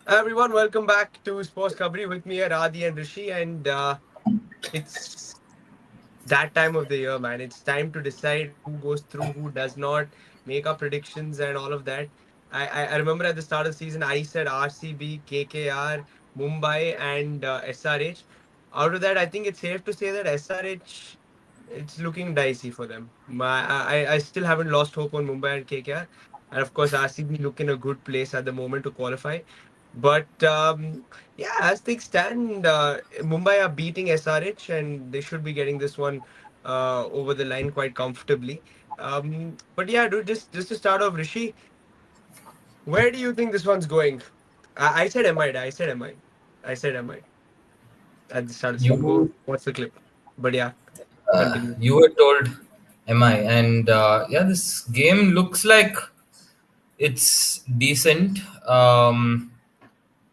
Everyone, welcome back to Sports Kabri with me, Adi and Rishi. And it's that time of the year, man. It's time to decide who goes through, who does not, make our predictions, and all of that. I remember at the start of the season, I said RCB, KKR, Mumbai, and SRH. Out of that, I think it's safe to say that SRH, it's looking dicey for them. I still haven't lost hope on Mumbai and KKR. And of course, RCB look in a good place at the moment to qualify. But yeah, as things stand, Mumbai are beating SRH and they should be getting this one over the line quite comfortably. But yeah, dude, just to start off, Rishi, where do you think this one's going? I said MI. I said MI. I said MI at the start. So go. You What's the clip? But yeah, continue. you were told MI, and yeah, this game looks like it's decent.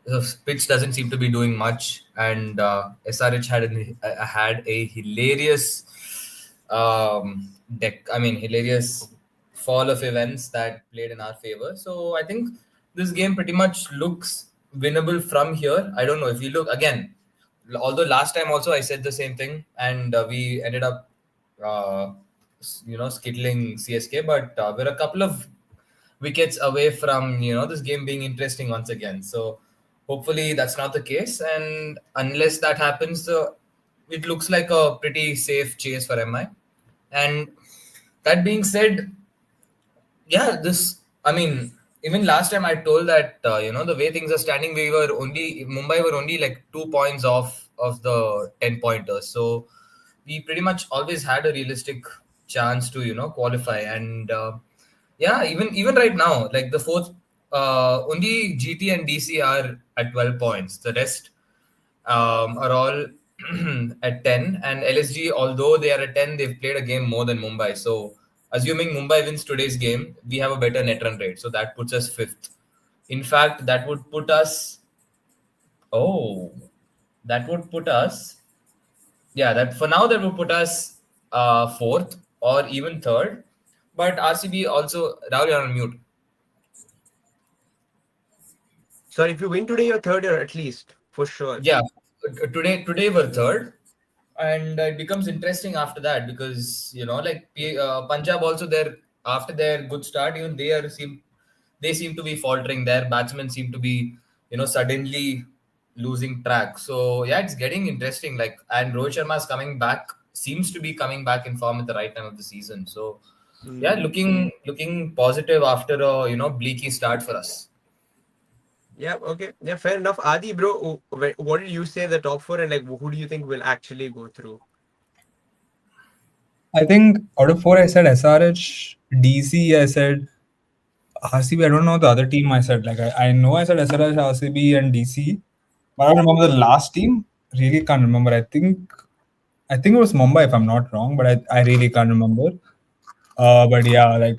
The pitch doesn't seem to be doing much, and SRH had a hilarious deck. I mean, hilarious fall of events that played in our favor. So I think this game pretty much looks winnable from here. I don't know if you look again. Although last time also I said the same thing, and we ended up, uh, skittling CSK, but we're a couple of wickets away from this game being interesting once again. So hopefully that's not the case, and unless that happens, it looks like a pretty safe chase for MI. And that being said, yeah, this, I mean, even last time I told that, the way things are standing, Mumbai were only like 2 points off of the 10 pointers. So we pretty much always had a realistic chance to, qualify. And yeah, even right now, like the fourth, only GT and DC are at 12 points. The rest are all at 10. And LSG, although they are at 10, they've played a game more than Mumbai. So, assuming Mumbai wins today's game, we have a better net run rate. So, that puts us fifth. In fact, that would put us. Oh, that would put us. Yeah, that for now, that would put us fourth or even third. But RCB also. Rahul, you're on mute. Sorry, if you win today, you're third year at least for sure. Yeah, today we're third, and it becomes interesting after that because like Punjab also, there after their good start, even they seem to be faltering. Their batsmen seem to be suddenly losing track. So yeah, it's getting interesting. Like, and Rohit Sharma is coming back, seems to be coming back in form at the right time of the season. So yeah, Hmm. looking positive after a bleaky start for us. Yeah, okay. Yeah, fair enough. Adi, bro, what did you say the top four and like who do you think will actually go through? I think out of four, I said SRH, DC, I said RCB. I don't know the other team I said. Like, I know I said SRH, RCB, and DC, but I don't remember the last team. Really can't remember. I think it was Mumbai, if I'm not wrong, but I really can't remember. But yeah, like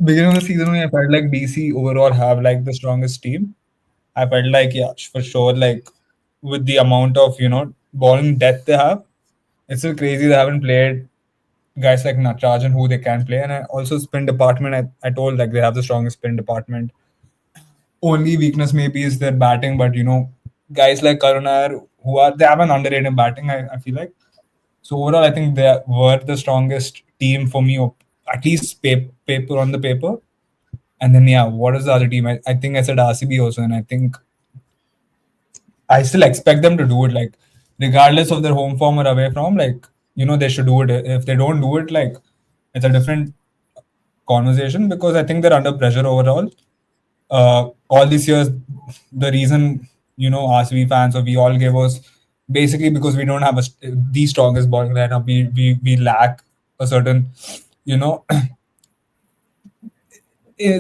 beginning of the season, when I felt like DC overall have like the strongest team. I felt like, yeah, for sure, like with the amount of bowling depth they have, it's still crazy they haven't played guys like Natarajan who they can play. And I also spin department, I told like they have the strongest spin department. Only weakness maybe is their batting, but guys like Karunar who are they have an underrated batting, I feel like. So overall I think they were the strongest team for me, or at least paper on the paper. And then yeah, what is the other team? I think I said RCB also, and I think I still expect them to do it, like regardless of their home form or away from, like they should do it. If they don't do it, like it's a different conversation because I think they're under pressure overall. All these years, the reason RCB fans or we all gave was basically because we don't have the strongest bowling lineup. We lack a certain you know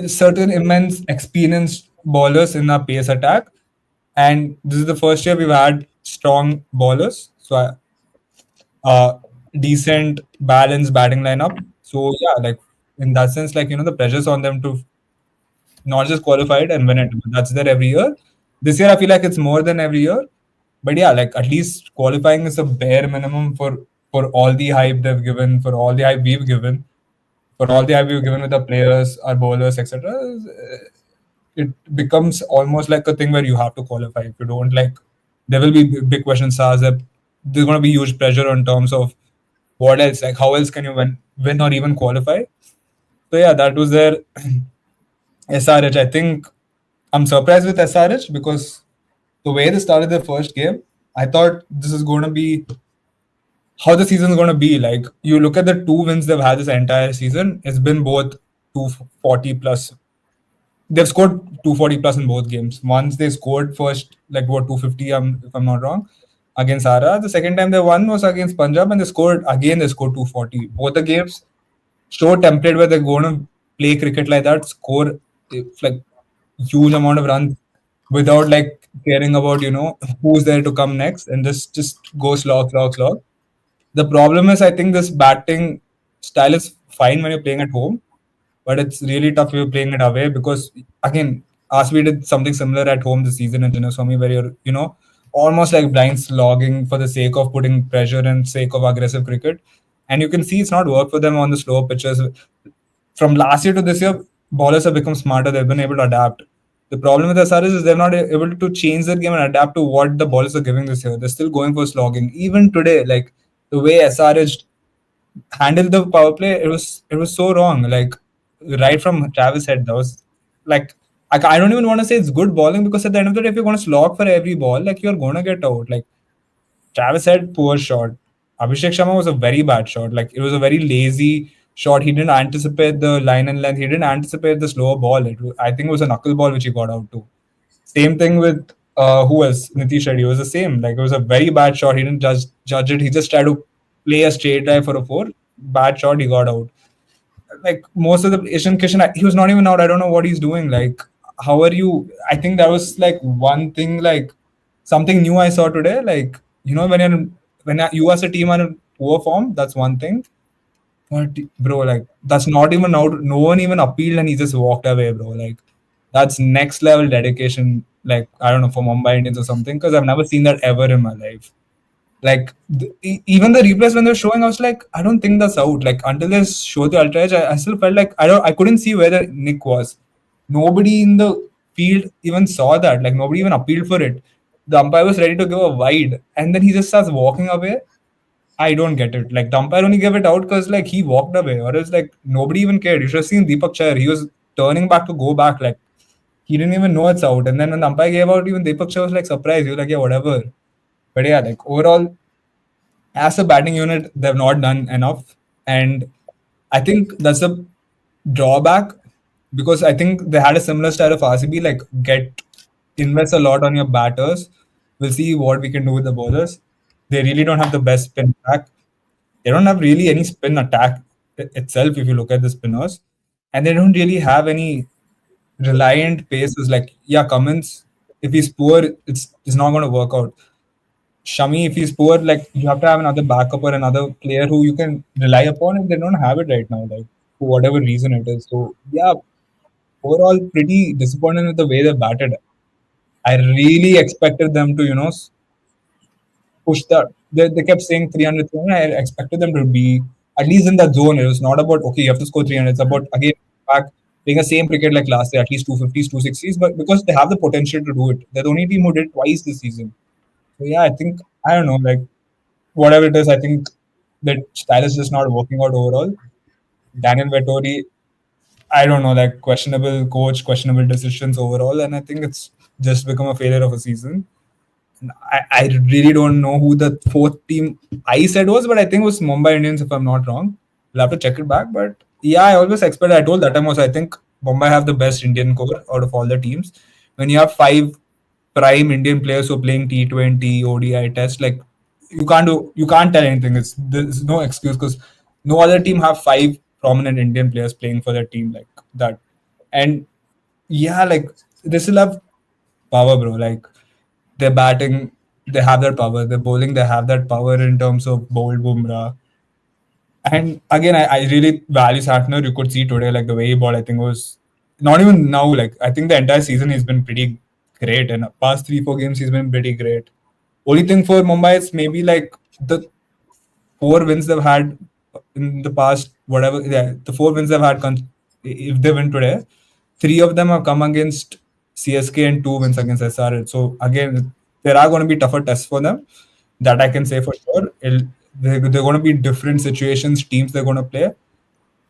certain immense experienced bowlers in our pace attack, and this is the first year we've had strong bowlers. So decent balanced batting lineup. So yeah, like in that sense, like the pressure's on them to not just qualify it and win it. That's there every year. This year I feel like it's more than every year. But yeah, like at least qualifying is a bare minimum for all the hype they've given, for all the hype we've given, for all the hype we've given with the players, our bowlers, etc. it becomes almost like a thing where you have to qualify. If you don't, like, there will be big question stars. That there's going to be huge pressure on terms of what else, like how else can you win or even qualify. So yeah, that was their SRH. I think I'm surprised with SRH because the way they started their first game, I thought this is going to be how the season's going to be. Like, you look at the two wins they've had this entire season, it's been both 240 plus. They've scored 240 plus in both games. Once they scored first, like, what, 250, if I'm not wrong, against Ara. The second time they won was against Punjab, and they scored 240. Both the games show template where they're going to play cricket like that, score like huge amount of runs without like caring about who's there to come next, and just go slog, slog, slog. The problem is, I think this batting style is fine when you're playing at home, but it's really tough if you're playing it away because, again, RCB did something similar at home this season in Chinnaswamy where you're, almost like blind slogging for the sake of putting pressure and sake of aggressive cricket. And you can see it's not worked for them on the slower pitches. From last year to this year, bowlers have become smarter. They've been able to adapt. The problem with SRS is they're not able to change their game and adapt to what the bowlers are giving this year. They're still going for slogging. Even today, like the way SRH handled the power play, it was so wrong. Like right from Travis' head, that was like I don't even want to say it's good bowling because at the end of the day, if you're going to slog for every ball, like you're going to get out. Like Travis had poor shot. Abhishek Sharma was a very bad shot. Like it was a very lazy shot. He didn't anticipate the line and length. He didn't anticipate the slower ball. I think it was a knuckle ball which he got out to. Same thing with who else? Nitish Reddy. It was the same. Like it was a very bad shot. He didn't judge it. He just tried to play a straight drive for a four. Bad shot. He got out. Like most of the Asian Kishan, he was not even out. I don't know what he's doing. Like, how are you? I think that was like one thing, like something new I saw today. Like, you as a team are in poor form, that's one thing. But bro, like that's not even out. No one even appealed, and he just walked away, bro. Like that's next level dedication. Like I don't know, for Mumbai Indians or something, because I've never seen that ever in my life. Like even the replays when they're showing, I was like, I don't think that's out. Like until they show the ultra edge, I still felt like I couldn't see where the nick was. Nobody in the field even saw that. Like nobody even appealed for it. The umpire was ready to give a wide, and then he just starts walking away. I don't get it. Like the umpire only gave it out because like he walked away, or else like nobody even cared. You should have seen Deepak Chair. He was turning back to go back. Like he didn't even know it's out. And then when the umpire gave out, even Deepak Chair was like surprised. He was like, yeah, whatever. But yeah, like overall, as a batting unit, they've not done enough. And I think that's a drawback because I think they had a similar style of RCB, like invest a lot on your batters. We'll see what we can do with the bowlers. They really don't have the best spin attack. They don't have really any spin attack itself if you look at the spinners. And they don't really have any reliant paces. Like, yeah, Cummins, if he's poor, it's not going to work out. Shami, if he's poor, like you have to have another backup or another player who you can rely upon, and they don't have it right now, like for whatever reason it is. So yeah, overall pretty disappointed with the way they batted. I really expected them to, push that. They kept saying 300. I expected them to be at least in that zone. It was not about okay, you have to score 300. It's about again back playing the same cricket like last year, at least 250s, 260s. But because they have the potential to do it, they're the only team who did it twice this season. So yeah, I think I don't know, like whatever it is, I think that style is just not working out overall. Daniel Vettori, I don't know, like questionable coach, questionable decisions overall, and I think it's just become a failure of a season. I really don't know who the fourth team I said was, but I think it was Mumbai Indians if I'm not wrong. We'll have to check it back. But yeah, I always expected, I told that time also, I think Mumbai have the best Indian core out of all the teams. When you have five prime Indian players who are playing T20, ODI test, like you can't tell anything. There's no excuse because no other team have five prominent Indian players playing for their team like that. And yeah, like they still have power, bro. Like they're batting, they have that power. They're bowling, they have that power in terms of bold Bumrah. And again, I really value Santner. You could see today, like the way he bowled, I think was not even now. Like I think the entire season he's been pretty great. And past 3-4 games he's been pretty great. Only thing for Mumbai is maybe like the 4 wins they've had in the past, whatever. Yeah, the 4 wins they've had. If they win today, 3 of them have come against CSK and 2 wins against SRH. So again, there are going to be tougher tests for them. That I can say for sure. They're going to be different situations, teams they're going to play.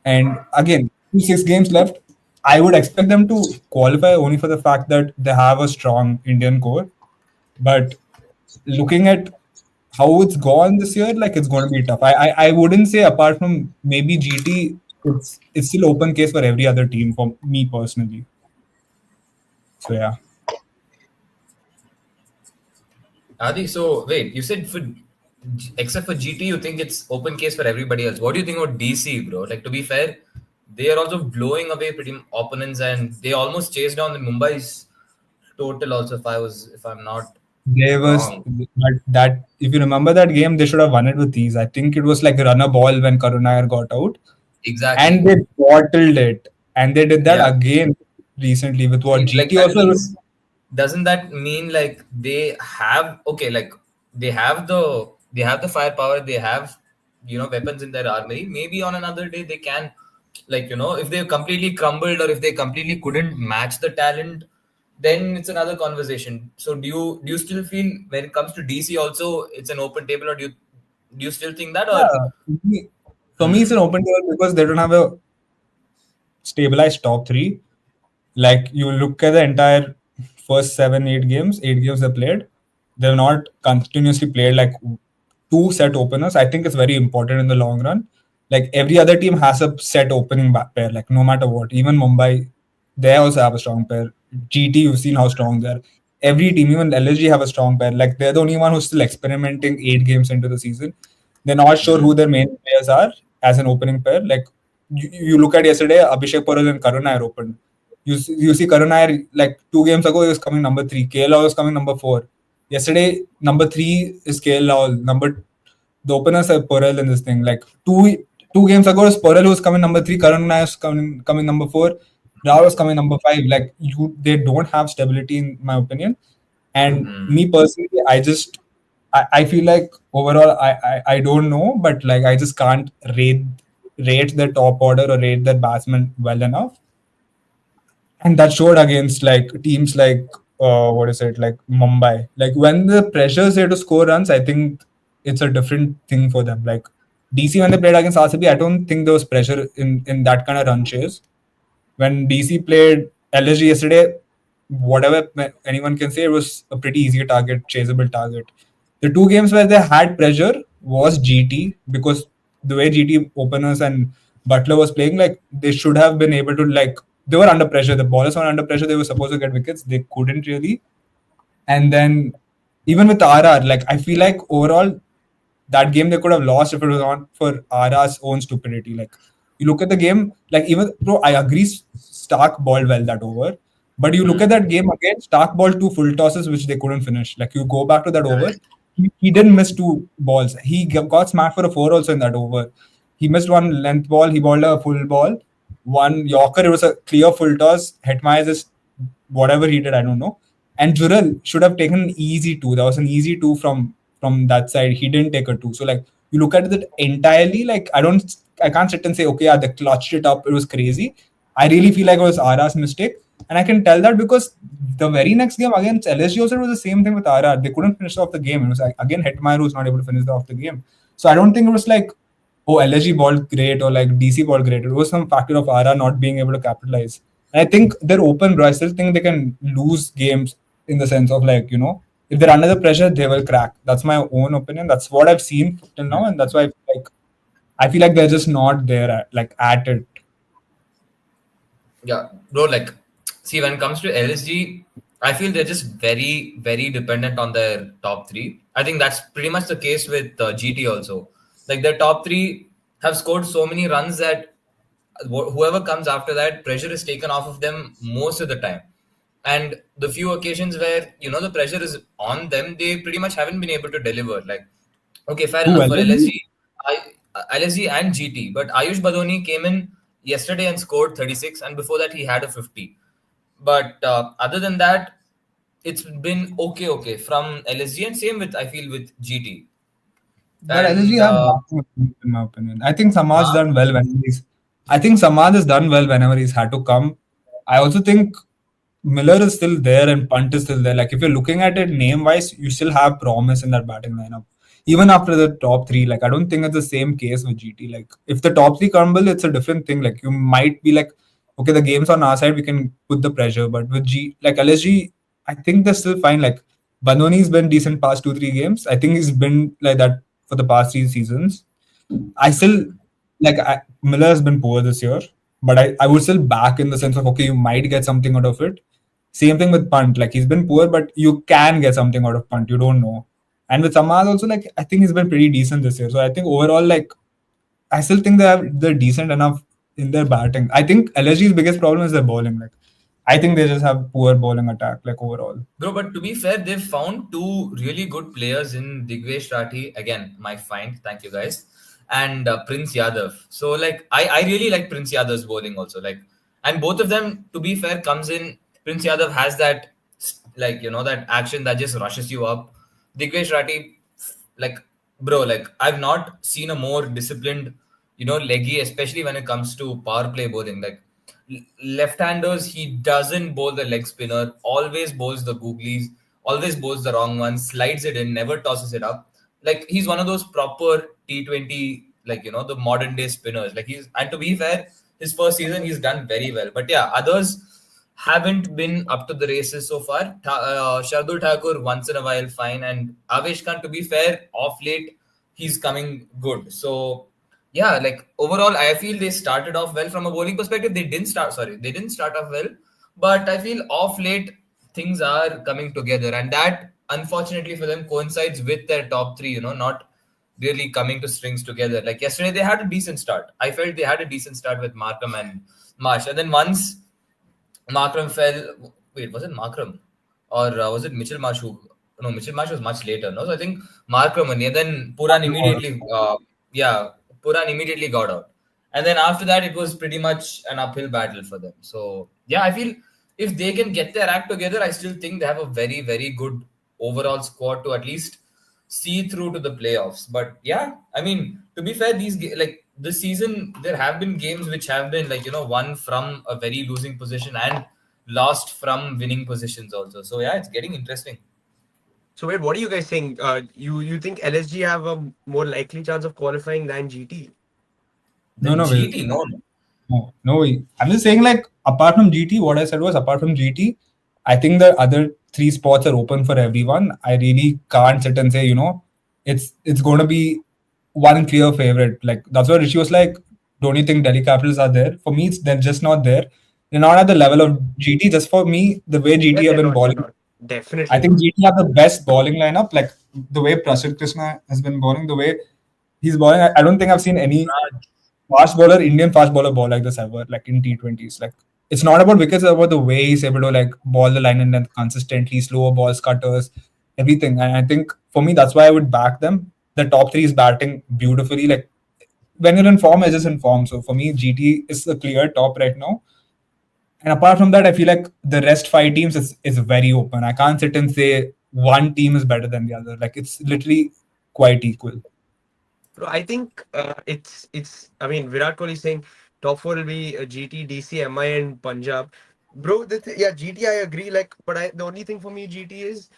And again, 6 games left. I would expect them to qualify only for the fact that they have a strong Indian core. But looking at how it's gone this year, like it's going to be tough. I wouldn't say apart from maybe GT, it's still open case for every other team for me personally. So yeah. Adi, so wait, you said except for GT, you think it's open case for everybody else. What do you think about DC, bro? Like, to be fair, they are also blowing away pretty opponents, and they almost chased down the Mumbai's total. Also, if I'm not There was wrong, that if you remember that game, they should have won it with ease. I think it was like a runner ball when Karunayar got out, and exactly. they bottled it, and they did that Yeah, again recently with what like GT that also. means, doesn't that mean like they have okay, like they have the firepower, they have weapons in their armory. Maybe on another day they can, like, if they completely crumbled or if they completely couldn't match the talent, then it's another conversation. So do you still feel when it comes to DC also it's an open table, or do you still think that, or Yeah, for me, it's an hmm, open door because they don't have a stabilized top three. Like you look at the entire first 7, 8 games, 8 games they played, they've not continuously played like two set openers. I think it's very important in the long run. Like every other team has a set opening pair, like no matter what. Even Mumbai, they also have a strong pair. GT, you've seen how strong they are. Every team, even LSG, have a strong pair. Like they're the only one who's still experimenting 8 games into the season. They're not sure who their main players are as an opening pair. Like you look at yesterday, Abhishek Paral and Karun Nair opened. You see Karun Nair, like 2 games ago, he was coming number 3. KL was coming number 4. Yesterday, number 3 is KL. The openers are Paral in this thing. Like two games ago, it was Paral who was coming number 3. Karun Nair was coming number 4. Rao was coming number 5. Like they don't have stability in my opinion. And me personally, I feel like overall I don't know, but like I just can't rate the top order or rate their batsmen well enough. And that showed against like teams like what is it, like Mumbai. Like when the pressure is there to score runs, I think it's a different thing for them. Like DC when they played against RCB, I don't think there was pressure in that kind of run chase. When DC played LSG yesterday, whatever anyone can say, it was a pretty easy target, chaseable target. The 2 games where they had pressure was GT because the way GT openers and Butler was playing, like they should have been able to like they were under pressure. The ballers were under pressure. They were supposed to get wickets. They couldn't really. And then even with RR, like I feel like overall that game they could have lost if it was not for RR's own stupidity. Like you look at the game, like even bro, I agree Stark balled well that over. But you look at that game again, Stark balled 2 full tosses which they couldn't finish. Like you go back to that over, correct. he didn't miss 2 balls. He got smacked for a 4 also in that over. He missed one length ball, he balled a full ball. One Yorker, it was a clear full toss. Hetmaier just whatever he did, I don't know. And Jural should have taken an easy 2. That was an easy 2 from that side. He didn't take a 2. So like you look at it entirely, like I can't sit and say, okay, yeah, they clutched it up. It was crazy. I really feel like it was RR's mistake. And I can tell that because the very next game against LSG also it was the same thing with RR. They couldn't finish off the game. It was like again Hetmaier who's not able to finish off the game. So I don't think it was like, oh, LSG ball great or like DC ball great. It was some factor of RR not being able to capitalize. And I think they're open, bro. I still think they can lose games in the sense of like, if they're under the pressure, they will crack. That's my own opinion. That's what I've seen till now, and that's why I feel like they're just not there at it. Yeah, bro, like, see, when it comes to LSG, I feel they're just very, very dependent on their top three. I think that's pretty much the case with GT also. Like, their top three have scored so many runs that whoever comes after that, pressure is taken off of them most of the time. And the few occasions where, the pressure is on them, they pretty much haven't been able to deliver. Like, okay, fair Who enough for LSG? LSG, LSG and GT. But Ayush Badoni came in yesterday and scored 36, and before that he had a 50. But other than that, it's been okay from LSG, and same with I feel with GT. But LSG And have batsmen, in my opinion. I think Samad's huh? done well when he's. I think Samad has done well whenever he's had to come. I also think Miller is still there and Punt is still there. Like if you're looking at it name wise, you still have promise in that batting lineup. Even after the top three, like I don't think it's the same case with GT. Like if the top three crumble, it's a different thing. Like you might be like, okay, the game's on our side, we can put the pressure. But with like LSG, I think they're still fine. Like Bandoni's been decent past 2-3 games. I think he's been like that for the past 3 seasons. I still Miller has been poor this year, but I would still back in the sense of okay, you might get something out of it. Same thing with Punt. Like he's been poor, but you can get something out of Punt. You don't know. And with Samad also, like I think he's been pretty decent this year. So I think overall, like I still think they're decent enough in their batting. I think LSG's biggest problem is their bowling. Like I think they just have poor bowling attack, like overall. Bro, but to be fair, they've found two really good players in Digvesh Rathi. Again, my find. Thank you guys. And Prince Yadav. So, like, I really like Prince Yadav's bowling also. Like, and both of them, to be fair, comes in. Prince Yadav has that, like, that action that just rushes you up. Digvesh Rathi, like, bro, like, I've not seen a more disciplined, leggy, especially when it comes to power play bowling. Like, left-handers, he doesn't bowl the leg spinner, always bowls the googlies, always bowls the wrong one, slides it in, never tosses it up. Like he's one of those proper T20, like the modern day spinners. Like and to be fair, his first season he's done very well. But yeah, others haven't been up to the races so far. Shardul Thakur once in a while fine, and Avesh Khan, to be fair, off late he's coming good. So yeah, like overall, I feel they started off well from a bowling perspective. They didn't start off well, but I feel off late things are coming together, and that unfortunately for them coincides with their top three. Not really coming to strings together. Like yesterday, they had a decent start. I felt they had a decent start with Markham and Marsh, and then once Markram fell. Wait, was it Markram or was it Mitchell Marsh? No, Mitchell Marsh was much later. No, so I think Markram and then Puran immediately. Yeah, Puran immediately got out, and then after that it was pretty much an uphill battle for them. So yeah, I feel if they can get their act together, I still think they have a very very good overall squad to at least see through to the playoffs. But yeah, I mean, to be fair, like this season, there have been games which have been like won from a very losing position and lost from winning positions also. So yeah, it's getting interesting. So wait, what are you guys saying? You think LSG have a more likely chance of qualifying than GT? No, Then no, GT, no. no. I'm just saying, like, apart from GT, what I said was, apart from GT, I think the other three spots are open for everyone. I really can't sit and say, it's going to be one clear favorite. Like, that's what Rishi was like, don't you think Delhi Capitals are there? For me, they're just not there. They're not at the level of GT. Just for me, the way Yeah, GT have they're been not. They're bowling, not. Definitely I think not. GT have the best bowling lineup. Like, the way Prasid Krishna has been bowling, the way he's bowling, I don't think I've seen any Indian fast bowler ball like this ever, like in T20s. Like it's not about wickets, it's about the way he's able to like ball the line and then consistently, slower balls, cutters, everything. And I think for me, that's why I would back them. The top three is batting beautifully. Like when you're in form, it's just in form. So for me, GT is the clear top right now. And apart from that, I feel like the rest five teams is very open. I can't sit and say one team is better than the other. Like it's literally quite equal. Bro, I think it's. I mean, Virat Kohli saying top four will be GT, DC, MI, and Punjab. Bro, yeah, GT I agree. Like, but the only thing for me GT is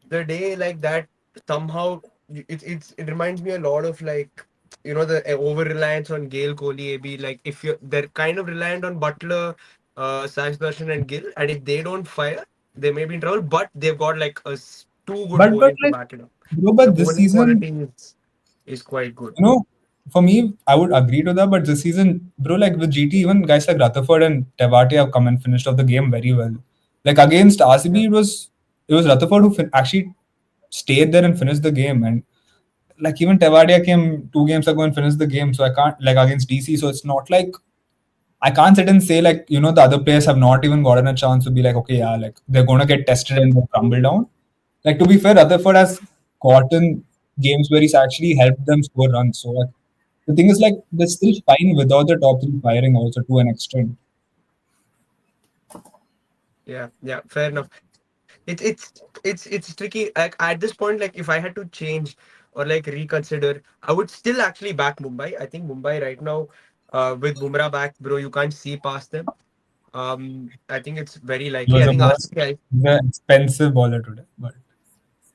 the day like that somehow it reminds me a lot of like the over reliance on Gale, Kohli, AB. Like if they're kind of reliant on Butler, Sax Darshan, and Gill, and if they don't fire, they may be in trouble. But they've got like two good But bowling to like, back it up. bro, The but this bowling season, quality is quite good. For me, I would agree to that. But this season, bro, like with GT, even guys like Rutherford and Tewati have come and finished off the game very well. Like against RCB, Yeah. it was Rutherford who actually stayed there and finished the game. And like even Tevadia came 2 games ago and finished the game. So I can't like against DC. So it's not like I can't sit and say like the other players have not even gotten a chance to be like okay, yeah, like they're gonna get tested and they'll crumble down. Like to be fair, Rutherford has gotten games where he's actually helped them score runs. So like, the thing is like they're still fine without the top three firing also to an extent. Yeah, fair enough. It's tricky. Like at this point, like if I had to change or like reconsider, I would still actually back Mumbai. I think Mumbai right now, with Bumrah back, bro, you can't see past them. I think it's very He likely. was I the think most RCB. expensive bowler today. But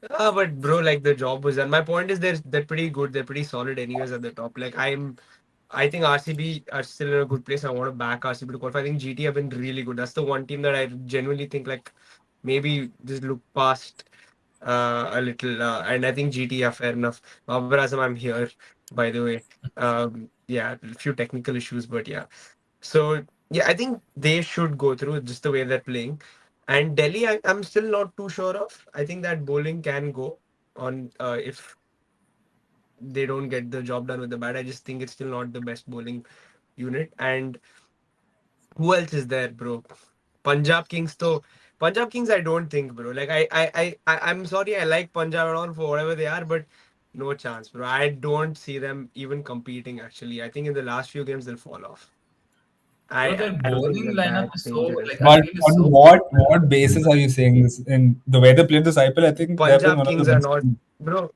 But bro, like the job was done. My point is they're pretty good. They're pretty solid anyways at the top. I think RCB are still in a good place. I want to back RCB to qualify. I think GT have been really good. That's the one team that I genuinely think like maybe just look past a little. And I think GT are fair enough. Babar Azam, I'm here by the way. Yeah, a few technical issues, but yeah. So yeah, I think they should go through just the way they're playing. And Delhi, I'm still not too sure of. I think that bowling can go on if they don't get the job done with the bat. I just think it's still not the best bowling unit. And who else is there, bro? Punjab Kings, though. Punjab Kings, I don't think, bro. Like I'm sorry, I like Punjab and all for whatever they are, but no chance, bro. I don't see them even competing. Actually, I think in the last few games they'll fall off. Bro, their I don't think bowling they're lineup that is so dangerous. like I but feel is on so what basis are you saying this? In the way they played this IPL, I think they've been Punjab one of the Kings are best not, teams. bro.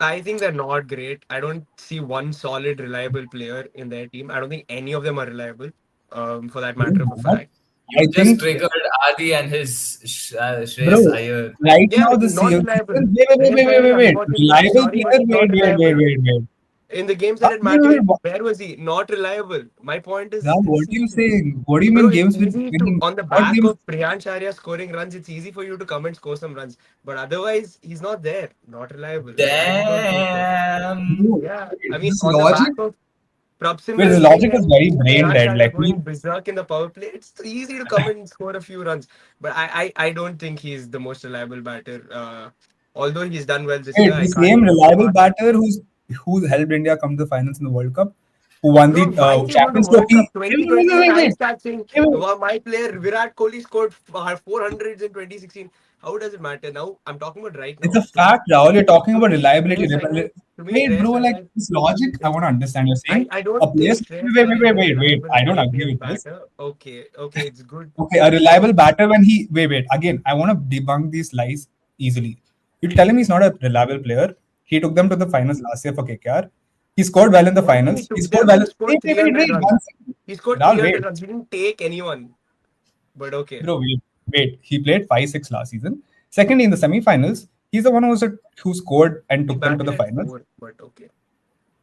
I think they're not great. I don't see one solid, reliable player in their team. I don't think any of them are reliable, for that matter of a fact. you I just think, Yeah, triggered Adi and his bro, Shreyas Iyer. right yeah, now but the not season. reliable. Wait, Shreyas wait, wait, Iyer, wait, wait. unfortunately, I'm Reliable sorry, but player. he's Wait, not wait, wait, reliable. wait, wait. In the games that it Wait, wait, mattered, wait. where was he? Not reliable. My point Now, is, what it's are you easy. saying? What do you Bro, mean it's games with easy to, winning? on the What back games? of Priyansh Arya scoring runs, it's easy for you to come and score some runs. But otherwise, he's not there. Not reliable. I just don't think so. Damn. No, Yeah, I wait, mean, this on the logic. back of Wait, this Prabhsimran Singh logic is and very brain Priyansh dead. Arya Like we, going berserk in the power play, it's easy to come and score a few runs. But I don't think he's the most reliable batter. Although he's done well this wait, year, I the can't same put him reliable past. batter who's helped India come to the finals in the World Cup, who won the Bro, my team won the Champions World Trophy. Cup Wait, wait, wait, 2021. wait, I wait, start saying wait, wait. My player Virat Kohli scored 400s in 2016. How does it matter now? I'm talking about right It's now. a fact, Rahul. You're talking To about me, reliability. Shreyas Iyer, to me, Wait, bro, Shreyas like Iyer, this logic, I it's want to understand. You're saying I a don't player. think Wait, Shreyas wait, Iyer wait, is wait, a wait, wait. reliable I don't agree IPL with this. batter. Okay, it's good. Okay, a reliable batter when he. Wait, wait. Again, I want to debunk these lies easily. You're telling me he's not a reliable player. He took them to the finals last year for KKR. He scored well in the What do you mean he finals. He took scored them? well. He Wait, scored wait, wait, 300 wait. runs. One second. He scored Rahul, 300 wait. runs. He didn't take anyone. But okay. Bro, wait, wait. He played 5-6 last season. Secondly, in the semi-finals, he's the one who scored and He took them to batted the at finals. four, but okay.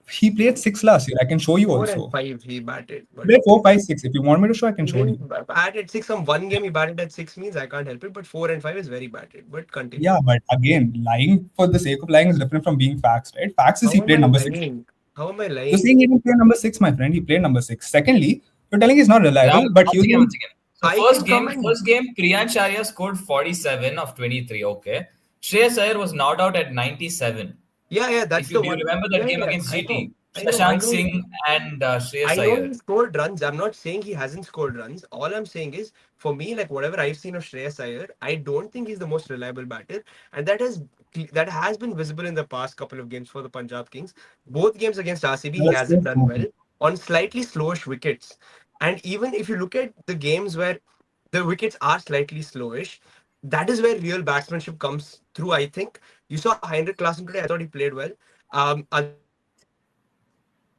He played six last year. I can show you Four and also. five he batted, He but played four, okay. five, six. If you want me to show, I can He show you. didn't bat at six. Some one game he batted at six means I can't help it. But 4 and 5 is very batted. But continue. Yeah, but again, lying for the sake of lying is different from being facts, right? Facts is he How am played I number six. lying? How am I You're lying? saying he didn't play number six, my friend. He played number six. Secondly, you're telling he's not Yeah, reliable, but once again, using once again. So I can come and first game, Priyansh Arya scored 47 of 23. Okay, Shreyas Iyer was not out at 97. yeah, If that's you the do you one. remember that Yeah, game yeah. against GT, I Shashank know. Singh and Shreyas I know Iyer. he scored runs. I'm not saying he hasn't scored runs. All I'm saying is, for me, like whatever I've seen of Shreyas Iyer, I don't think he's the most reliable batter, and that has been visible in the past couple of games for the Punjab Kings. Both games against RCB, he that's hasn't so done well stupid. on slightly slowish wickets. And even if you look at the games where the wickets are slightly slowish, that is where real batsmanship comes through. I think you saw Heinrich Klaasen today. I thought he played well. Otherwise,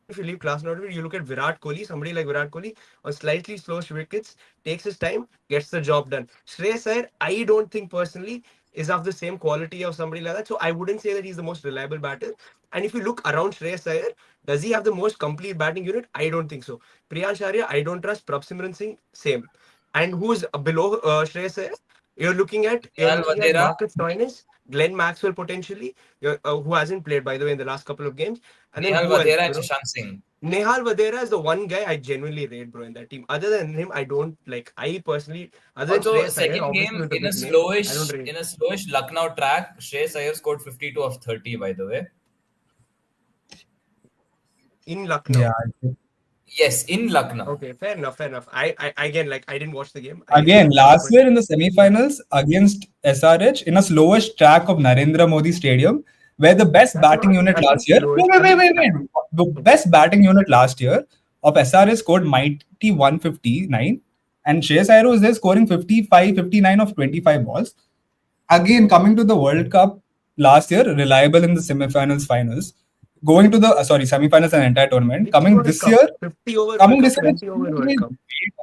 if you leave Klaasen out of it, you look at Virat Kohli. Somebody like Virat Kohli on slightly slow wickets takes his time, gets the job done. Shreyas Iyer, I don't think personally is of the same quality of somebody like that. So I wouldn't say that he's the most reliable batter. And if you look around Shreyas Iyer, does he have the most complete batting unit? I don't think so. Priyansh Arya, I don't trust. Prabhsimran Singh, same. And who's below Shreyas Iyer? You're Nehal looking at Vadera, Marcus Stoinis, Glenn Maxwell potentially, who hasn't played by the way in the last couple of games, and then Nehal who else, Vadera and bro? Shashank Singh. Nehal Vadera is the one guy I genuinely rate, bro, in that team. Other than him, I don't like. I personally, other than Also, Shreyas Iyer, second obviously game with the big name, I don't rate. in a slowish Lucknow track, Shreyas Iyer scored 52 of 30. By the way, In Yeah. Lucknow. yes, in Lucknow. Okay, fair enough, fair enough. I again, like, I didn't watch the game. I get Again, your point, last but year in the yeah, semi-finals against SRH in a slowest track of Narendra Modi Stadium, where the best batting unit that's not last year. slowest. Wait, I wait, mean, wait, wait, wait. The best batting unit last year of SRH scored mighty 159, and Shreyas Iyer was there scoring 55, 59 of 25 balls. Again, coming to the World Cup last year, reliable in the semi-finals, finals. going to the semi-finals and entire tournament. Which World Cup? 50 over World Coming Cup, this year, 20 over World Cup.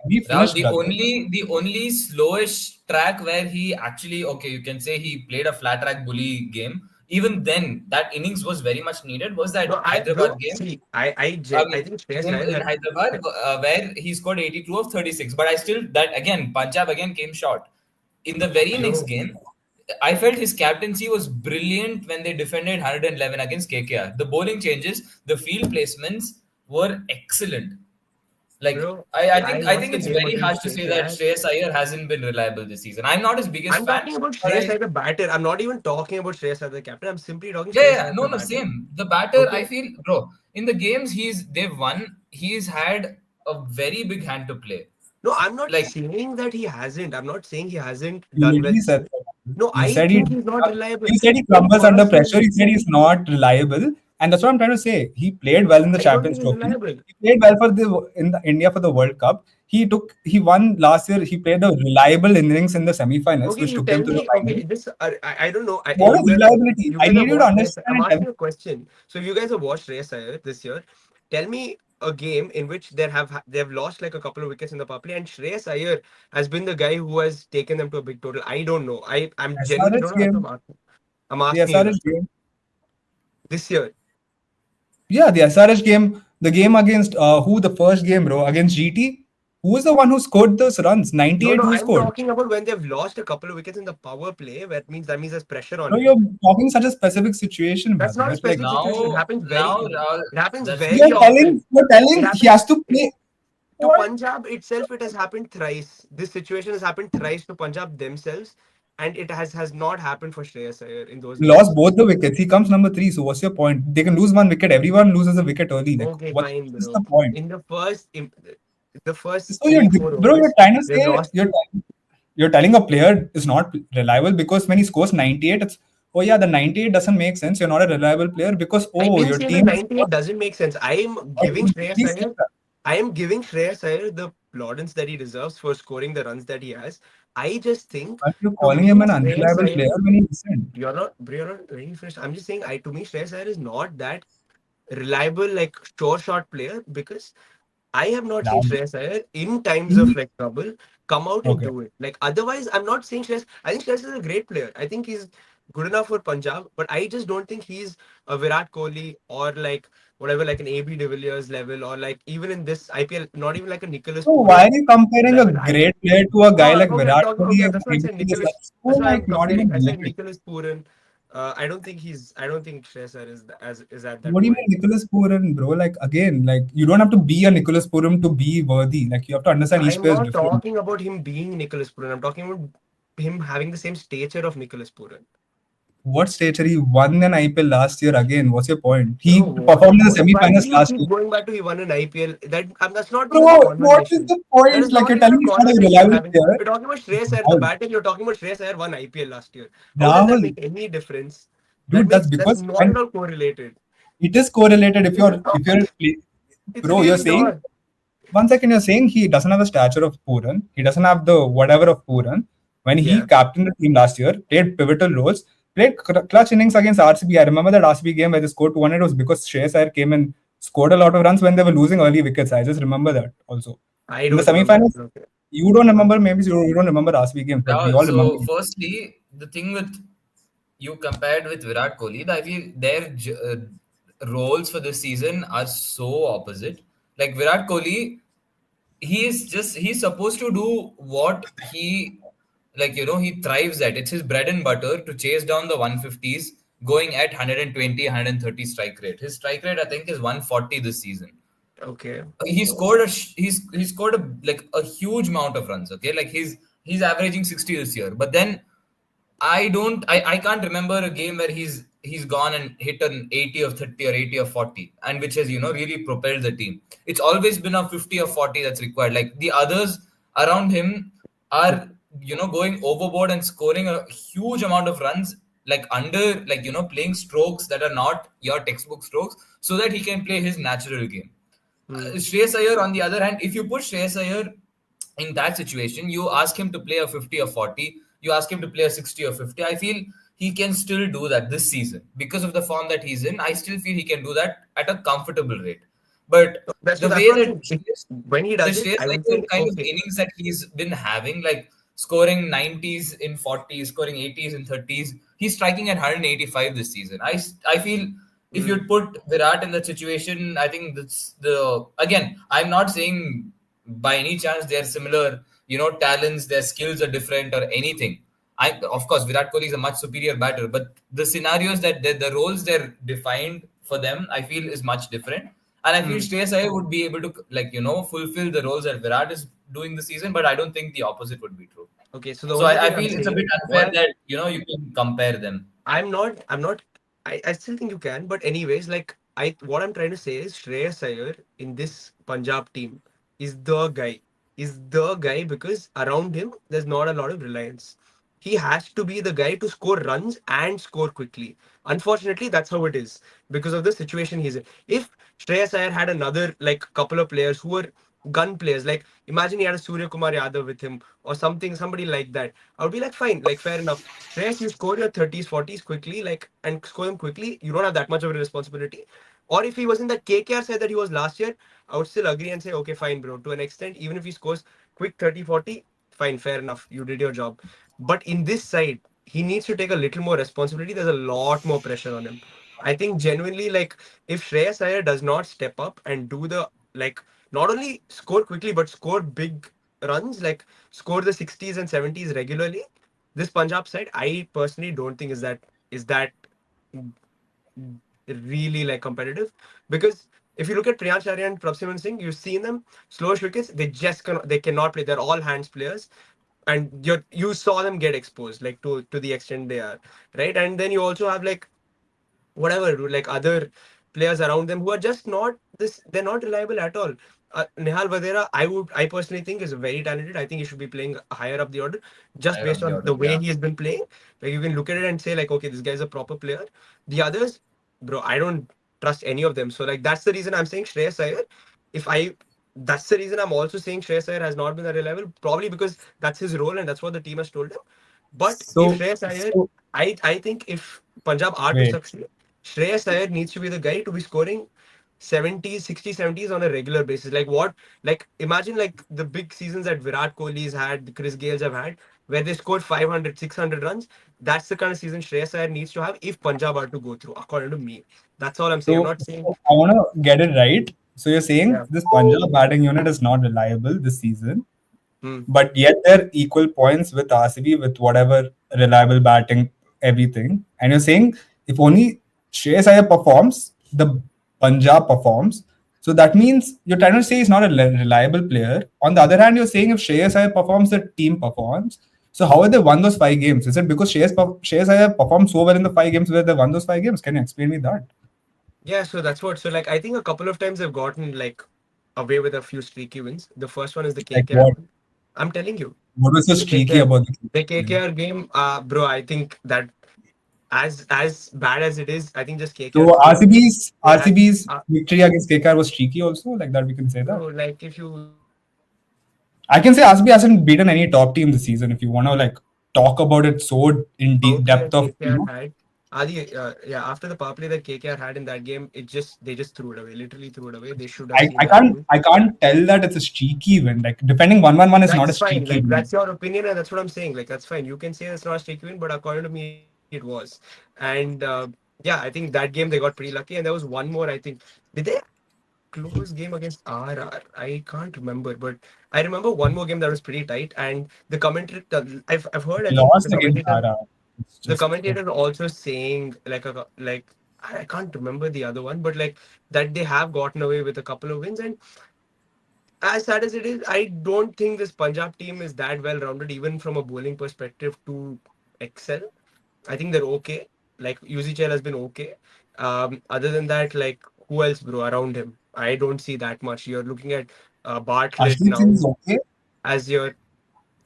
we Rahul, finished, brother. the only slowish track where he actually, okay, you can say he played a flat track bully game. Even then, that innings was very much needed. Was that No, Hyderabad bro, game? see, Um, I think Shreyas Game Iyer in has. Hyderabad where he scored 82 of 36. But I still, that again, Punjab again came short. In the very next Bro, game, I felt his captaincy was brilliant when they defended 111 against KKR. The bowling changes, the field placements were excellent. Like bro, I I watched think the it's game very harsh against to say that KKR. Shreyas Iyer hasn't been reliable this season. I'm not his biggest I'm fan, talking about but Shreyas Iyer, the batter. I'm not even talking about Shreyas Iyer, the captain. I'm simply talking yeah, Shreyas yeah, Iyer, no, the no, batter. same. The batter, I Okay. feel, bro, in the games they've won, he's had a very big hand to play. No, I'm not Like saying that he hasn't. I'm not saying he hasn't You done well literally this said year. that. No, You I said he think he's not reliable. you said he In crumbles under first pressure. season, He said he's not reliable, and that's what I'm trying to say. He played well in the I don't Champions think he's Trophy. reliable. He played well for India for the World Cup. He won last year. He played a reliable innings in the semi-finals, Okay, which you took tell them to the me. final. Okay, this I don't know. What is reliability? You I guys have need you to watched Shreyas. understand I'm and tell asking me. a question. So you guys have watched Shreyas Iyer this year. Tell me a game in which they have lost like a couple of wickets in the power play, and Shreyas Iyer has been the guy who has taken them to a big total. I don't know. I'm genuinely SRH don't know. That's game, what I'm the asking you SRH that game. this year. Yeah, the SRH game, the game against who the first game, bro, against GT. Who was the one who scored those runs? No, 98. no, Who I'm scored? talking about when they've lost a couple of wickets in the power play. That means there's pressure on Bro, him. you're talking such a specific situation, That's not a brother. Like specific situation. Rahul, It happens that's very the often. you're It telling he happens has to play. to What? Punjab itself. It has happened thrice. This situation has happened thrice to Punjab themselves, and it has not happened for Shreyas Iyer in those Lost games. both the wickets. He comes number three. So what's your point? They can lose one wicket. Everyone loses a wicket early. Like Okay, what's fine, the bro. point? In the first So three four you're overs, trying to they've say lost. you're telling a player is not reliable because when he scores 98, it's oh yeah, the 98 doesn't make sense. You're not a reliable player because I oh didn't your say the team is 98 doesn't make sense. please say that. I am giving Shreyas Iyer the plaudits that he deserves for scoring the runs that he has. I just think, But you're to calling me, him an Shreyas unreliable Iyer, player when he isn't. you're not letting me finish. I'm just saying, to me, Shreyas Iyer is not that reliable, like sure shot player, because I have not seen Damn. Shreyas Iyer in times of He- like trouble come out and Okay. do it. Like otherwise, I'm not saying Shreyas. I think Shreyas is a great player. I think he's good enough for Punjab, but I just don't think he's a Virat Kohli or like whatever, like an AB de Villiers level, or like even in this IPL, not even like a Nicholas So why are Puran you comparing a level. great player to a guy No, like okay, I'm Virat talking. Kohli Okay, and that's what I said. maybe Nicholas. that's so That's why I'm like not comparing. even I said related. Nicholas Puran. I don't think he's. I don't think Shreyas Iyer is at that What do you mean point. Nicholas Puran, bro? Like again, like you don't have to be a Nicholas Puran to be worthy. Like you have to understand each I'm player is not different. talking about him being Nicholas Puran. I'm talking about him having the same stature of Nicholas Puran. What stature he won an IPL last year again? What's your point? He Bro, performed in the why do semi-finals you last keep year. going back to he won an IPL? That's not even the Bro, what is conversation. the That is point? Like not you're even telling a me he's not a conversation we're reliable having. player. We're talking about Shreyas Iyer, the Rahul, battle. You're talking about Shreyas Iyer won IPL last year. How does that Rahul, make any difference? dude, that's That's because not at when all correlated. it is correlated It's if not. you're It's bro, you're really saying not. one second you're saying he doesn't have the stature of Puran. He doesn't have the whatever of Puran. When he Yeah. captained the team last year, played pivotal roles, played clutch innings against RCB. I remember that RCB game where they scored 200 was because Shreyas Iyer came and scored a lot of runs when they were losing early wickets. I just remember that also. I In the don't remember that. semi-finals, Okay. you don't remember, maybe you don't remember RCB games, but we Rahul, all remember. so firstly, the thing with you compared with Virat Kohli, I feel their roles for this season are so opposite. Like Virat Kohli, he's supposed to do what he like he thrives at. It's his bread and butter to chase down the 150s, going at 120, 130 strike rate. His strike rate I think is 140 this season. Okay. He scored like a huge amount of runs. Okay, like he's averaging 60 this year. But then I can't remember a game where he's gone and hit an 80 of 30 or 80 of 40, and which has really propelled the team. It's always been a 50 or 40 that's required. Like the others around him are going overboard and scoring a huge amount of runs, like under, like playing strokes that are not your textbook strokes, so that he can play his natural game. Hmm. Shreyas Iyer, on the other hand, if you put Shreyas Iyer in that situation, you ask him to play a 50 or 40, you ask him to play a 60 or 50. I feel he can still do that this season because of the form that he's in. I still feel he can do that at a comfortable rate. But That's the true. That's way what I'm that saying. When he the does it, Shreyas I will Iyer say, kind of okay. innings that he's been having, like scoring 90s in 40s, scoring 80s in 30s, he's striking at 185 this season. I feel if Mm. you'd put Virat in that situation, I think that's the again. I'm not saying by any chance they're similar, talents, their skills are different or anything. Of course, Virat Kohli is a much superior batter, but the scenarios the roles they're defined for them, I feel is much different. And I feel Mm. Shreyas Iyer would be able to fulfill the roles that Virat is doing this season, but I don't think the opposite would be true. Okay, so the So only I thing I'm feel it's a bit saying, unfair that you can compare them. I'm not, I still think you can, but anyways, like what I'm trying to say is Shreyas Iyer in this Punjab team is the guy. Is the guy because around him there's not a lot of reliance. He has to be the guy to score runs and score quickly. Unfortunately, that's how it is because of the situation he's in. If Shreyas Iyer had another like couple of players who were gun players, like imagine he had a Surya Kumar Yadav with him or something, somebody like that, I would be like, fine, like fair enough. Shreyas, you score your 30s, 40s quickly, like, and score them quickly. You don't have that much of a responsibility. Or if he was in that KKR side that he was last year, I would still agree and say, okay, fine, bro. To an extent, even if he scores quick 30, 40, fine, fair enough. You did your job. But in this side, he needs to take a little more responsibility. There's a lot more pressure on him. I think genuinely, like, if Shreyas Iyer does not step up and do the, like, not only score quickly, but score big runs, like, score the 60s and 70s regularly, this Punjab side, I personally don't think is that really like competitive because if you look at Priyansh Arya and Prabhsimran Singh, you've seen them slowish wickets. They cannot play. They're all hands players, and you saw them get exposed like to the extent they are, right? And then you also have like whatever like other players around them who are just not this. They're not reliable at all. Nihal Vadera, I personally think is very talented. I think he should be playing higher up the order, just Higher based up the on order, the way yeah. he has been playing. Like you can look at it and say like, okay, this guy's a proper player. The others, bro, I don't trust any of them. So like that's the reason I'm saying Shreyas Iyer. If I That's the reason I'm also saying Shreyas Iyer has not been that reliable, probably because that's his role and that's what the team has told him. But if So, Shreyas Iyer, so I think if Punjab are to wait. succeed, Shreyas Iyer needs to be the guy to be scoring 70s, 60s, 70s on a regular basis. Like what? Like imagine like the big seasons that Virat Kohli's had, the Chris Gales have had, where they scored 500, 600 runs. That's the kind of season Shreyas Iyer needs to have if Punjab are to go through, according to me. That's all I'm saying. I'm So not saying, I want to get it right. So you're saying yeah. this Punjab batting unit is not reliable this season, Hmm. but yet they're equal points with RCB with whatever reliable batting, everything. And you're saying if only Shreyas Iyer performs, the Punjab performs. So that means you're trying to say he's not a reliable player. On the other hand, you're saying if Shreyas Iyer performs, the team performs. So how have they won those 5 games? Is it because Shreyas Iyer performed so well in the 5 games where they won those 5 games? Can you explain me that? Yeah, so that's what. So like I think a couple of times they've gotten like away with a few streaky wins. The first one is the Like KKR what? one. I'm telling you, What was so the streaky KKR, about the the game? KKR game, bro. I think that as bad as it is, I think just KKR So couldn't. They had, RCB's victory against KKR was streaky also, like that we can say that. bro. Like if you I can say RCB hasn't beaten any top team this season. If you want to like talk about it so in deep power play depth that of KKR had, yeah, after the power play that KKR had in that game, they just threw it away. Literally threw it away. They should have seen that through. I can't tell that it's a streaky win. Like defending 1-1 is not a That's fine. streaky Like win. that's your opinion, and that's what I'm saying. Like that's fine. You can say it's not a streak win, but according to me, it was. And yeah, I think that game they got pretty lucky. And there was one more. I think did they close game against RR? I can't remember, but I remember one more game that was pretty tight. And the commentator, I've heard. I They think lost against RR. It's the just commentator also saying like I can't remember the other one, but like that they have gotten away with a couple of wins. And as sad as it is, I don't think this Punjab team is that well rounded, even from a bowling perspective, to excel. I think they're okay. Like UZCL has been okay. Other than that, like who else, bro, around him? I don't see that much. You're looking at Bartlett Ashdeep Singh now is okay. as your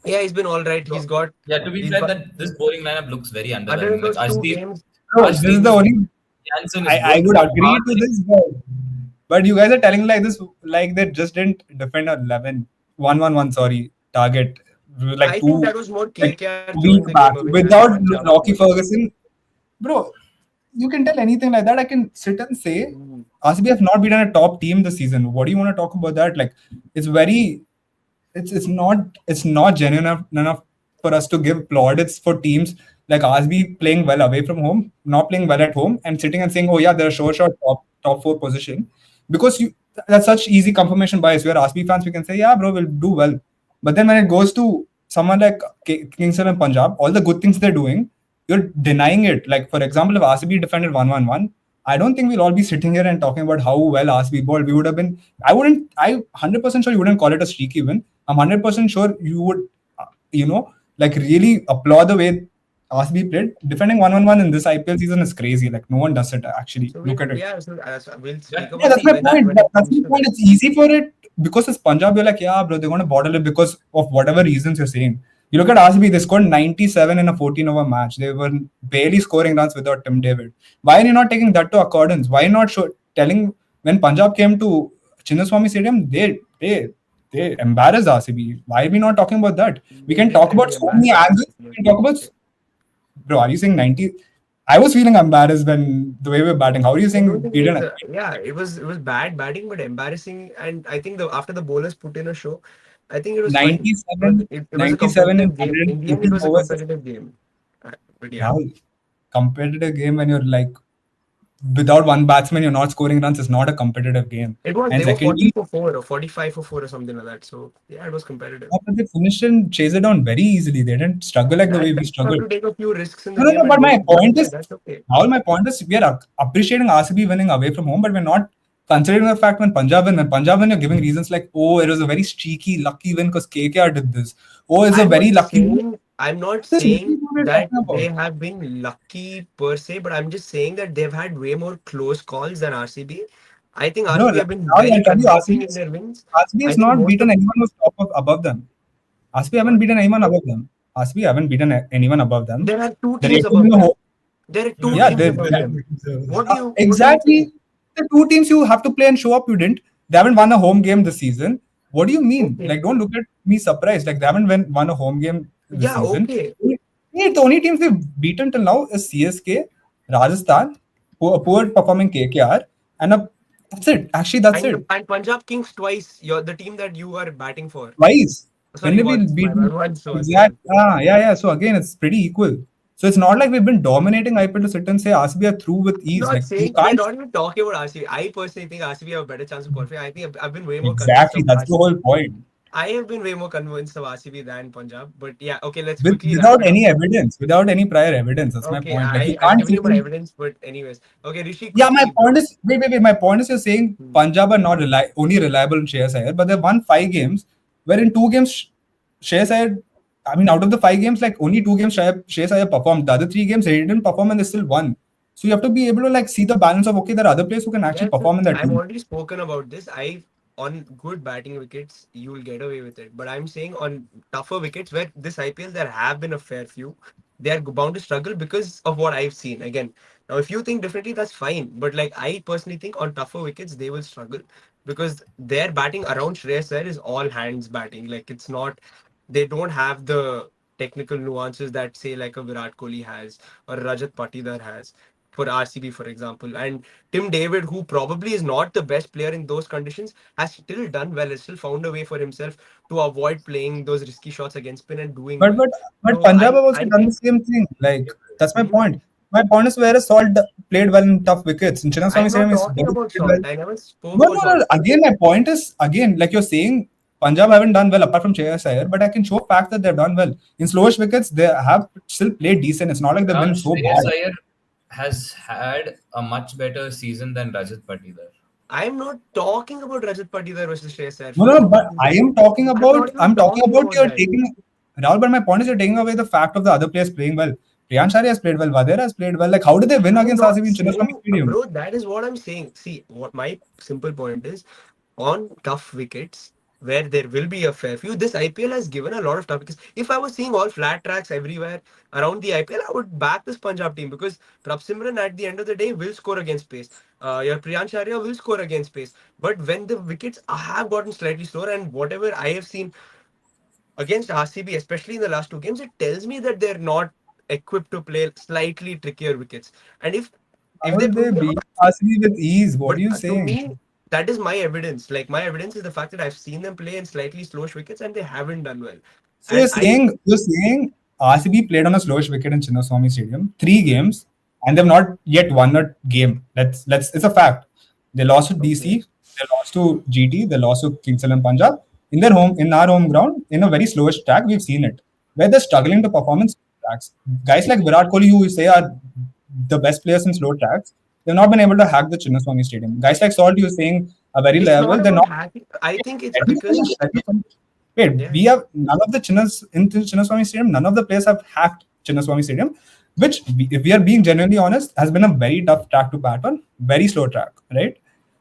yeah. He's been all right. So, yeah, to be He's fair, got that this bowling lineup looks very other than underwhelming. Like those two games. No, this is Arshdeep the is only good, Jansen is I good, would but agree to this, but you guys are telling like this, like they just didn't defend a 11-1-1-1, sorry, target, like I think two, that was more like KKR throwing weak the game bats away than without Punjab Rocky bowling. Ferguson. bro, you can tell anything like that. I can sit and say Mm. RCB have not beaten a top team this season. What do you want to talk about that? Like, it's very, it's not genuine enough for us to give plaudits for teams like RCB playing well away from home, not playing well at home, and sitting and saying, "Oh yeah, they're a sure shot top four position," because that's such easy confirmation bias. We are RCB fans, we can say, "Yeah, bro, we'll do well," but then when it goes to someone like Kingston and Punjab, all the good things they're doing, you're denying it. Like, for example, if RCB defended 1-1-1, I don't think we'll all be sitting here and talking about how well RCB bowled. We would have been. I 100% sure you wouldn't call it a streaky win. I'm 100% sure you would, like really applaud the way RCB played. Defending 1-1-1 in this IPL season is crazy. Like, no one does it actually. So Look we'll at it. yeah, so we'll Yeah, speak Yeah, about that's the my events point. when it That's comes my to point. that. It's easy for it because it's Punjab. You're like, yeah, bro, they're going to bottle it because of whatever reasons you're saying. You look at RCB, they scored 97 in a 14-over match. They were barely scoring runs without Tim David. Why are you not taking that to accordance? Why not telling when Punjab came to Chinnaswamy Stadium, they embarrassed RCB. Why are we not talking about that? We They can did talk about really so many embarrass angles. us. We can talk about, bro. Are you saying 90? I was feeling embarrassed when the way we were batting. How are you I don't saying think we it's didn't? yeah, it was bad batting, but embarrassing. And I think the after the bowlers put in a show, I think it was fine. It was a 97 in competitive game. In the end, it 118 was a overs. competitive game. But yeah, Rahul, competitive game when you're like without one batsman, you're not scoring runs. It's not a competitive game. it was. And They were 40 secondly, for four or 45 for four or something like that. So yeah, it was competitive. after they finished and chase it down very easily. They didn't struggle like the At way we times you have struggled. to take a few risks in the No, no, game no. and But my win. point Yeah, is, that's okay. Rahul, my point is, we are appreciating RCB winning away from home, but we're not considering the fact when Punjab win, you're giving reasons like, oh, it was a very streaky, lucky win because KKR did this. Oh, it's a very lucky win. I'm not This is saying what we're that talking they about. have been lucky per se, but I'm just saying that they've had way more close calls than RCB. I think Bro, RCB have been Rahul, very I'll tell you, convincing in their wins. RCB I has think not most beaten of anyone who's above them. RCB haven't what beaten anyone above them. RCB haven't beaten anyone above them. there are two They're teams yet to above win a them. home. There are no, two Yeah, teams they, above they, them. What do you exactly. think? The two teams you have to play and show up, you didn't. They haven't won a home game this season. What do you mean? Okay. Like, don't look at me surprised. Like, they haven't won a home game this Yeah, season. okay. The only teams we've beaten till now is CSK, Rajasthan, poor performing KKR, and that's it. Actually, that's it. And Punjab Kings twice. You're the team that you are batting for. Twice. When Sorry, did we once. beat My bad. them? Once. Exact. Yeah, yeah. So again, it's pretty equal. So it's not like we've been dominating IPL to sit and say RCB are through with ease. Not Like you saying we're can't. not even talking about RCB. I personally think RCB have a better chance of qualifying. I think I've been way more convinced Exactly. of That's the RCB. whole point. I have been way more convinced of RCB than Punjab. But yeah, okay, let's quickly wrap Without it up. any evidence, without any prior evidence. That's my Okay, point. Like you I've can't given you sit my and evidence, but anyways. Okay, Rishi, yeah, my quickly, point bro. is wait. My point is you're saying Hmm. Punjab are not only reliable in Shreyas Iyer, but they've won 5 games, where in 2 games Shreyas Iyer, I mean, out of the 5 games, like only 2 games Shreyas Iyer performed. The other 3 games he didn't perform and they still won. So you have to be able to like see the balance of okay, there are other players who can actually Yes, yes, perform in that I've team. already spoken about this. I on good batting wickets, you will get away with it. But I'm saying on tougher wickets, where this IPL there have been a fair few, they are bound to struggle because of what I've seen. Again, now if you think differently, that's fine. But like I personally think on tougher wickets, they will struggle because their batting around Shreyas Iyer is all hands batting. Like it's not, they don't have the technical nuances that say like a Virat Kohli has or Rajat Patidar has for RCB, for example. And Tim David, who probably is not the best player in those conditions, has still done well, has still found a way for himself to avoid playing those risky shots against spin and doing But well. but but So Punjab have also I done the think same thing. Like that's my mhm. point. My point is whereas Salt played well in tough wickets. In Chinnaswamy I'm not Stadium, he's talking played about well. Salt. I never spoke No, about no, Salt. no. Again, my point is again, like you're saying, Punjab haven't done well apart from Shreyas Iyer, but I can show fact that they've done well. In slowish wickets, they have still played decent. It's not like they've been so Shreyas bad. Iyer has had a much better season than Rajat Patidar. I'm not talking about Rajat Patidar versus Shreyas Iyer. No, First no, of all, but I'm talking I'm not about even you're taking Rahul, but my point is you're taking away the fact of the other players playing well. Priyan Shari has played well, Vadera has played well. Like how did they win I'm against not RCB in Chinnaswamy saying, Stadium? bro, that is what I'm saying. See, what my simple point is on tough wickets, where there will be a fair few, this IPL has given a lot of tough wickets. If I was seeing all flat tracks everywhere around the IPL, I would back this Punjab team because Prabsimran at the end of the day will score against pace. Your Priyan Sharia will score against pace. But when the wickets have gotten slightly slower and whatever I have seen against RCB, especially in the last two games, it tells me that they're not. equipped to play slightly trickier wickets. And How if they will prove they me beat wrong, RCB with ease? What are but you to saying? me, that is my evidence. Like my evidence is the fact that I've seen them play in slightly slowish wickets and they haven't done well. So And I you're saying RCB played on a slowish wicket in Chinnaswamy Stadium, 3 games, and they've not yet won a game. Let's it's a fact. They lost to DC, okay. they lost to GT, they lost to Kings and Punjab in our home ground in a very slowish track. We've seen it where they're struggling to perform in slow tracks. Guys like Virat Kohli, who we say are the best players in slow tracks, they've not been able to hack the Chinnaswamy Stadium. Guys like Salt, you're saying are very It's level. not They're about not. hacking. I think it's Let me because finish. Let me finish. Wait, yeah, we have none of the Chinnas in Chinnaswamy Stadium. None of the players have hacked Chinnaswamy Stadium, which, if we are being genuinely honest, has been a very tough track to bat on. Very slow track, right?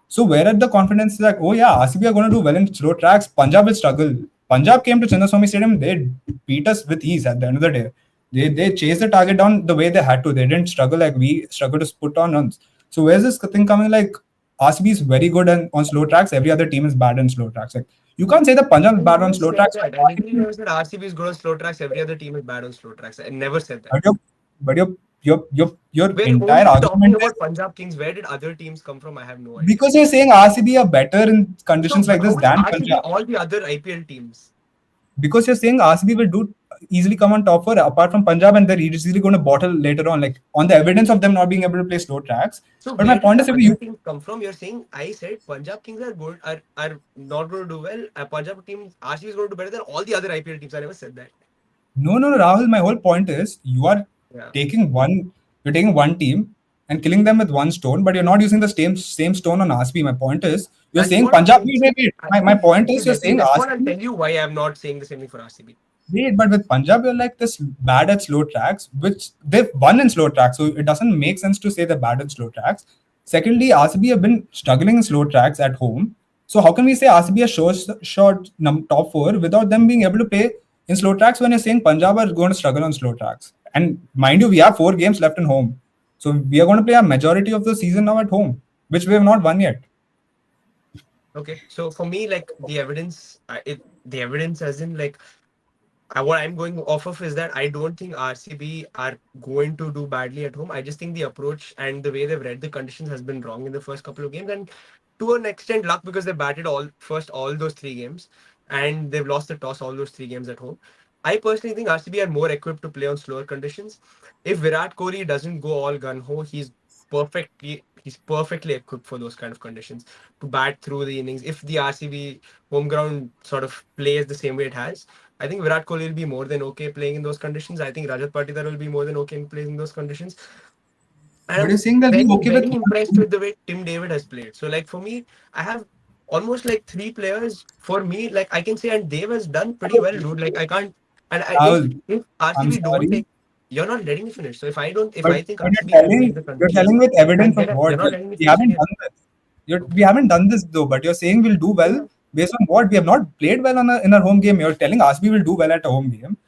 So where are the confidence is like, oh yeah, RCB are going to do well in slow tracks. Punjab will struggle. Punjab came to Chinnaswamy Stadium. They beat us with ease at the end of the day. They chased the target down the way they had to. They didn't struggle like we struggled to put on runs. So where's this thing coming like RCB is very good on slow tracks. Every other team is bad on slow tracks. Like you can't say the Punjab I is bad on never slow said tracks. that. I literally never said RCB is good on slow tracks. Every other team is bad on slow tracks. I never said that. But your We're entire only talking argument is about Punjab Kings. Where did other teams come from? I have no idea. because you're saying RCB are better in So, conditions like but this how is than RCB Punjab. all the other IPL teams? Because you're saying RCB will do easily come on top for apart from Punjab and they're easily going to bottle later on, like on the evidence of them not being able to play slow tracks. So But my where did point the is, if other you teams come from? You're saying I said Punjab Kings are good, are not going to do well. Punjab team RCB is going to do better than all the other IPL teams. I never said that. no, Rahul, my whole point is Yeah. you're taking one team and killing them with one stone, but you're not using the same stone on RCB. My point is you're That's saying what I'm Punjab. saying. Wait. My point is you're Let me saying respond and RCB. tell you why I'm not saying the same thing for RCB. Wait, but with Punjab, you're like this bad at slow tracks, which they've won in slow tracks. So it doesn't make sense to say they're bad at slow tracks. Secondly, RCB have been struggling in slow tracks at home. So how can we say RCB are top four without them being able to play in slow tracks when you're saying Punjab are going to struggle on slow tracks? And mind you, we have 4 games left in home. So we are going to play a majority of the season now at home, which we have not won yet. Okay, so for me, like the evidence as in like what I'm going off of is that I don't think RCB are going to do badly at home. I just think the approach and the way they've read the conditions has been wrong in the first couple of games, and to an extent, luck because they batted all those 3 games, and they've lost the toss all those 3 games at home. I personally think RCB are more equipped to play on slower conditions. If Virat Kohli doesn't go all gun ho, he's perfectly equipped for those kind of conditions to bat through the innings. If the RCB home ground sort of plays the same way it has, I think Virat Kohli will be more than okay playing in those conditions. I think Rajat Patidar will be more than okay in playing in those conditions. And But you're I'm saying they'll be very, okay with very impressed with the way Tim David has played. So, like for me, I have almost like 3 players for me. Like I can say, and Dave has done pretty well, dude. Like I can't. And Rahul. if I'm RCB don't sorry. take, you're not letting me finish. So if But I think but RCB can make the you're conditions, telling with and evidence of you're what? not letting me We finish haven't again. done this. We Okay. haven't done this though. But you're saying we'll do well Yeah. based on what? We have not played well in our home game. You're telling RCB will do well at a home game,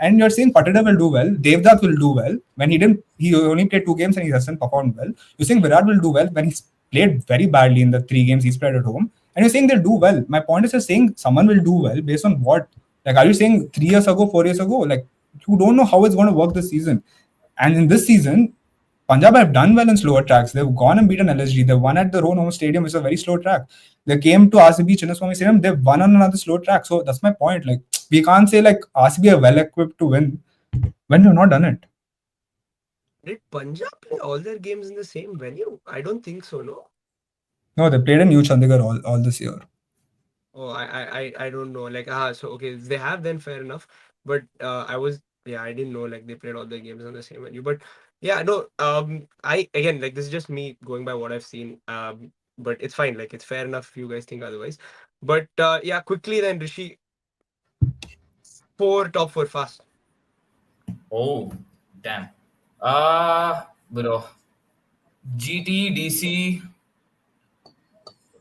and you're saying Patida will do well. Devdutt will do well when he didn't. He only played 2 games and he hasn't performed well. You're saying Virat will do well when he's played very badly in the 3 games he's played at home, and you're saying they'll do well. My point is, you're saying someone will do well based on what? Like, are you saying 3 years ago, 4 years ago? Like, you don't know how it's going to work this season. And in this season, Punjab have done well in slower tracks. They've gone and beaten LSG. They won at their own home stadium, which is a very slow track. They came to RCB Chinnaswamy Stadium. They've won on another slow track. So that's my point. Like we can't say like RCB are well equipped to win when we've not done it. Did Punjab play all their games in the same venue? I don't think so. No. No, they played in New Chandigarh all this year. Oh, I don't know. Like, so okay, if they have then fair enough. But yeah, I didn't know like they played all the games on the same venue. But yeah, no, I again like this is just me going by what I've seen. But it's fine. Like, it's fair enough if you guys think otherwise. But yeah, quickly then, Rishi, top four fast. Oh, damn. Bro. GT, DC,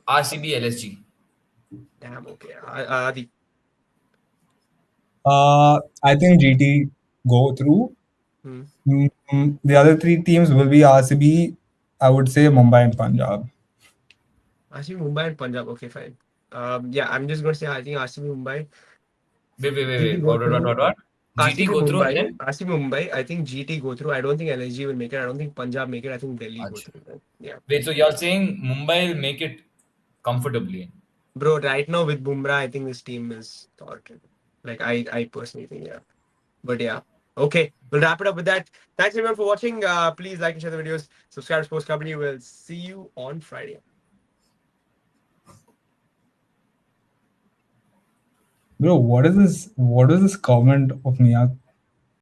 RCB, LSG. Damn, okay. Adi. I think GT go through. Hmm. The other 3 teams will be RCB. I would say Mumbai and Punjab. RCB, Mumbai, and Punjab. Okay, fine. Yeah, I'm just gonna say I think RCB, Mumbai, Wait. GT go What? through. What? GT RCB go through Mumbai. again? RCB Mumbai. I think GT go through. I don't think LSG will make it. I don't think Punjab make it. I think Delhi go Achha. through. Yeah. Wait, so you're saying Mumbai will make it comfortably? Bro, right now with Bumrah, I think this team is sorted. Like I personally think, yeah. But yeah. Okay, we'll wrap it up with that. Thanks everyone for watching. Please like and share the videos. Subscribe to Sports Company. We'll see you on Friday. Bro, what is this? What is this comment of Mia